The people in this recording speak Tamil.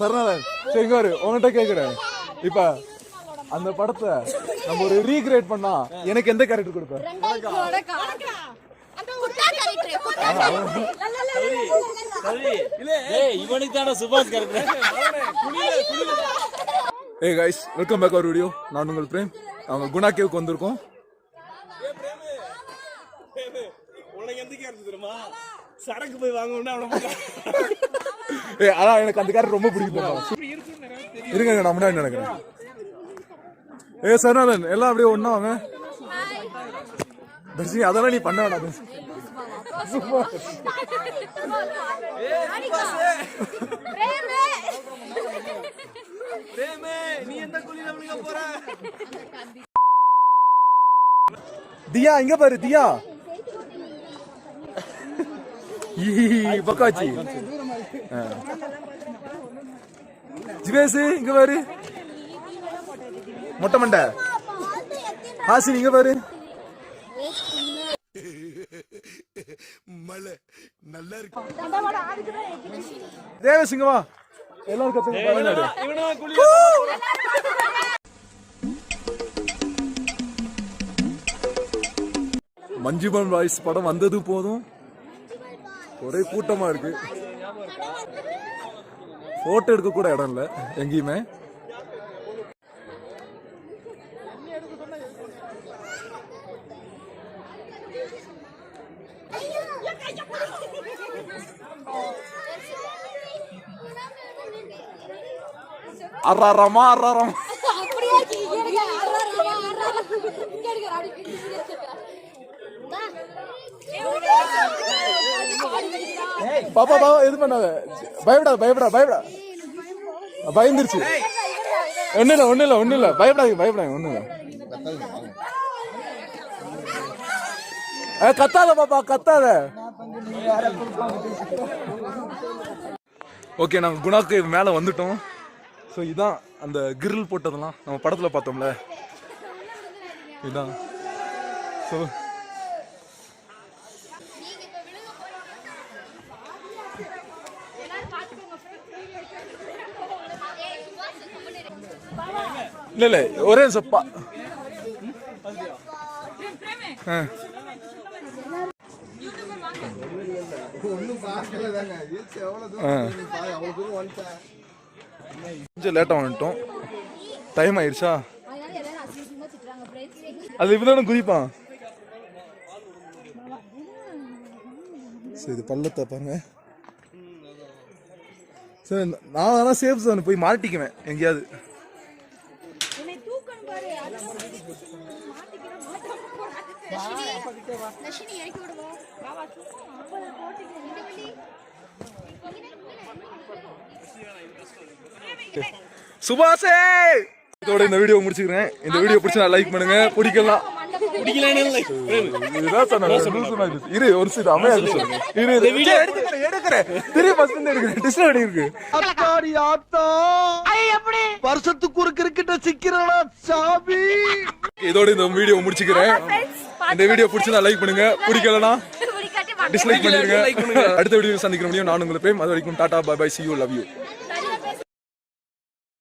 சரணாதன் சரி ஒரு உங்ககிட்ட கேக்குறேன். இப்ப அந்த படத்தை நம்ம ஒரு ரீக்ரியேட் பண்ணா எனக்கு எந்த கேரக்டர் கொடுப்பேன்? Hey guys, welcome back our video. நான் உங்கள் பிரேம். அவங்க குணா கேவுக்கு வந்திருக்கோம். உனக்கு எந்த கேரக்டர் தெரியுமா? சரக்கு போய் வாங்கணும்னா அதான் எனக்கு அந்த கேரக்டர் ரொம்ப பிடிக்கும். இருங்க நான் முன்னாடி நினைக்கிறேன். சரணாதன் எல்லாம் அப்படியே ஒண்ணா வாங்க. தர்ஷினி அதெல்லாம் நீ பண்ண வேண்டாம். தியா இங்க பாரு தியா பக்காச்சி ஜிவேஸ் இங்க பாரு மொட்டை மண்டை ஹாசினி இங்க பாரு மலை நல்லா இருக்கு தேவசிங்க வா எல்லாரும் கத்துங்க மஞ்சுமன் வாய்ஸ் படம் வந்தது போதும் ஒரே கூட்டமா இருக்கு. போட்டோ எடுக்க கூட இடம் இல்ல எங்கேயுமே. அறாரமா அறாரமா பாப்பா பாப்பா இது பண்ணாத பயப்படா பயப்படா பயப்படா பயந்துருச்சு. ஒண்ணு இல்ல பயப்படாங்க ஒண்ணு இல்ல. கத்தாத பாப்பா கத்தாத. ஓகே நாங்க குணாக்கு மேல வந்துட்டோம். ஸோ இதான் அந்த கிரில் போட்டதெல்லாம் நம்ம படத்துல பார்த்தோம்ல இதான். ஸோ இல்ல ஒரே சப்பா கொஞ்சம் லேட்டா வந்துட்டோம். டைம் ஆயிடுச்சா? அது இப்பதானே குதிப்பான். சரி இது பள்ளத்தை பாருங்க. சரி நான் வேணா சேஃப் ஜோன் போய் மாட்டிக்குவேன் எங்கேயாவது. சுபாஷே இதோட இந்த வீடியோ முடிச்சுக்கிறேன். இந்த வீடியோ பிடிச்சா லைக் பண்ணுங்க. பிடிக்கலாம் இரு ஒரு சீட் அமையா வருஷத்துக்கு ஒரு கிரிக்கெட்ட சிக்கிறானா சாபி. இதோட இந்த வீடியோ முடிச்சுக்கிறேன். இந்த வீடியோ பிடிச்சா லைக் பண்ணுங்க. பிடிக்கலனா டிஸ்லைக் பண்ணிருங்க. அடுத்த வீடியோ சந்திக்கிற முடியும். நான் உங்களை பேம். அது வரைக்கும் tata bye bye. see you, love you.